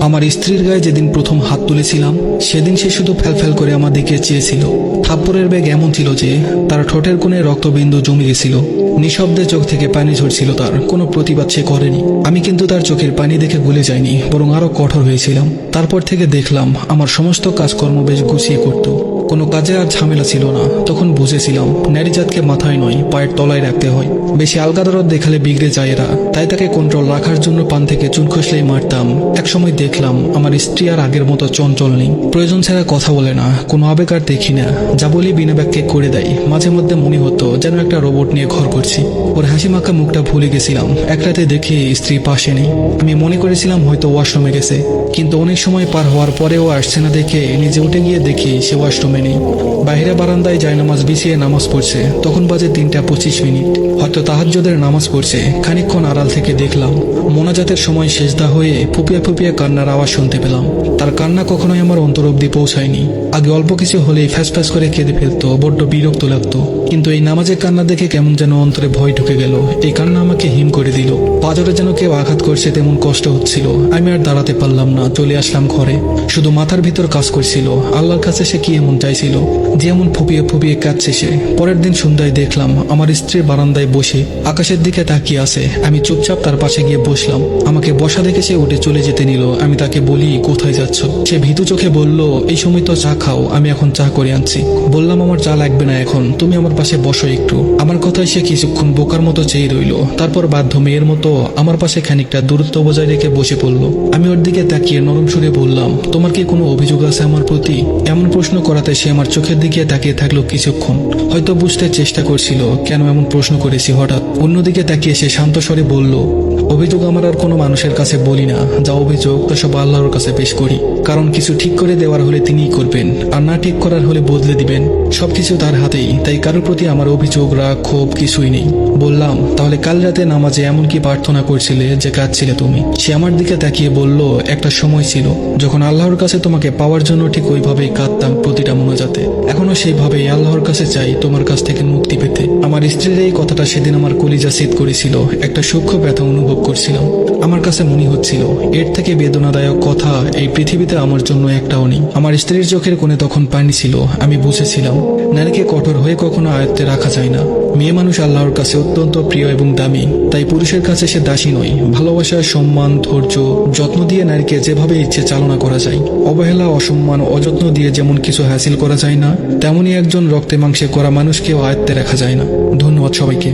আমার স্ত্রীর গায়ে যেদিন প্রথম হাত তুলেছিলাম সেদিন সে শুধু ফ্যালফ্যাল করে আমার দিকে চেয়েছিল। থাপ্পড়ের বেগ এমন ছিল যে তার ঠোঁটের কোণে রক্তবিন্দু জমে গেছিল। নিঃশব্দে চোখ থেকে পানি ঝরছিল, তার কোনো প্রতিবাদ সে করেনি। আমি কিন্তু তার চোখের পানি দেখে গলে যায়নি, বরং আরো কঠোর হয়েছিলাম। তারপর থেকে দেখলাম আমার সমস্ত কাজকর্ম বেশ গুছিয়ে করত, কোনো কাজে আর ঝামেলা ছিল না। তখন বুঝেছিলাম নারীজাতকে মাথায় নয় পায়ের তলায় রাখতে হয়। বেশি আলগাদরদ দেখালে বিগড়ে যায় এরা, তাই তাকে কন্ট্রোল রাখার জন্য পান থেকে চুন খসলেই মারতাম। একসময় দেখলাম আমার স্ত্রী আর আগের মতো চঞ্চল নেই, প্রয়োজন ছাড়া কথা বলে না, কোনো আবেগ আর দেখি না, যা বলি বিনা ব্যাখ্যে করে দেয়। মাঝে মধ্যে মনে হতো যেন একটা রোবট নিয়ে ঘর করছি। ওর হাসি মাখা মুখটা ভুলে গেছিলাম। এক রাতে দেখি স্ত্রী পাশে নেই। আমি মনে করেছিলাম হয়তো ওয়াশরুমে গেছে, কিন্তু অনেক সময় পার হওয়ার পরেও আসছে না দেখে নিজে উঠে গিয়ে দেখি সে ওয়াশরুমে নেই। বাইরে বারান্দায় জায়নামাজ বিছিয়ে নামাজ পড়ছে। তখন বাজে 3:25। হয়তো তাহাজ্জুদের নামাজ পড়ছে। খানিকক্ষণ আড়াল থেকে দেখলাম মোনাজাতের সময় সেজদা হয়ে ফুপিয়ে ফুপিয়ে কান্নার আওয়াজ শুনতে পেলাম। তার কান্না কখনোই আমার অন্তর অব্দি পৌঁছায়নি। আগে অল্প কিছু হলেই ফ্যাস ফ্যাস করে কেঁদে ফেলতো, বড্ড বিরক্ত লাগতো। কিন্তু এই নামাজের কান্না দেখে কেমন যেন অন্তরে ভয় ঢুকে গেল। এই কান্না আমাকে হিম করে দিল। পাজরে যেন কেউ আঘাত করছে তেমন কষ্ট হচ্ছিল। আমি আর দাঁড়াতে পারলাম না, চলে আসলাম ঘরে। শুধু মাথার ভিতর কাজ করছিল আল্লাহর কাছে সে কি এমন চাইছিল যে এমন ফুপিয়ে ফুপিয়ে কাঁদছে সে। পরের দিন সন্ধ্যায় দেখলাম আমার স্ত্রী বারান্দায় বসে আকাশের দিকে তাকিয়ে আছে। আমি চুপচাপ তার পাশে গিয়ে বসলাম। আমাকে বসা দেখে সে উঠে চলে যেতে নিল। আমি তাকে বলি, কোথায় যাচ্ছ? সে ভীতু চোখে বলল, এই সময় তো চা খাও, আমি এখন চা করে আনছি। বললাম, আমার চা লাগবে না এখন, তুমি আমার পাশে বসো একটু। আমার কথায় সে কিছুক্ষণ বোকার মতো চেয়ে রইল, তারপর বাধ্য মেয়ের মতো আমার পাশে খানিকটা দূরত্ব বজায় রেখে বসে পড়ল। আমি ওর দিকে তাকিয়ে নরম সুরে বললাম, তোমার কি কোনো অভিযোগ আছে আমার প্রতি? এমন প্রশ্ন করাতে সে আমার চোখের দিকে তাকিয়ে থাকলো কিছুক্ষণ। হয়তো বুঝতে চেষ্টা করছিল কেন এমন প্রশ্ন করেছি হঠাৎ। অন্যদিকে তাকিয়ে সে শান্ত স্বরে বলল, অভিযোগ আমার আর কোনো মানুষের কাছে বলি না। যা অভিযোগ তা সব আল্লাহর কাছে পেশ করি, কারণ কিছু ঠিক করে দেওয়ার হলে তিনিই করবেন, আর না ঠিক করার হলে বদলে দিবেন। সবকিছু তার হাতেই, তাই কারোর প্রতি আমার অভিযোগ রাগ ক্ষোভ কিছুই নেই। বললাম, তাহলে কাল রাতে নামাজে এমন কি প্রার্থনা করছিলে যে কাঁদছিলে তুমি? সে আমার দিকে তাকিয়ে বলল, একটা সময় ছিল যখন আল্লাহর কাছে তোমাকে পাওয়ার জন্য ঠিক ওইভাবেই কাঁদতাম প্রতিটা মোনাজাতে। এখনো সেইভাবেই আল্লাহর কাছে চাই তোমার কাছ থেকে মুক্তি পেতে। আমার স্ত্রীর এই কথাটা সেদিন আমার কলিজা শীত করেছিল। একটা সূক্ষ্ম ব্যথা অনুভব করছিলাম। আমার কাছে মনে হচ্ছিল এর থেকে বেদনাদায়ক কথা এই পৃথিবীতে আমার জন্য একটাও নেই। আমার স্ত্রীর চোখের কোণে তখন পানি ছিল। আমি বুঝেছিলাম নারীকে কঠোর হয়ে কখনো আয়ত্তে রাখা যায় না। মেয়ে মানুষ আল্লাহর কাছে অত্যন্ত প্রিয় এবং দামি, তাই পুরুষের কাছে সে দাসী নয়। ভালোবাসা, সম্মান, ধৈর্য, যত্ন দিয়ে নারীকে যেভাবে ইচ্ছে চালনা করা যায়। অবহেলা, অসম্মান, অযত্ন দিয়ে যেমন কিছু হাসিল করা যায় না, তেমনি একজন রক্তে মাংসে করা মানুষকেও আয়ত্তে রাখা যায় না। ধন্যবাদ সবাইকে।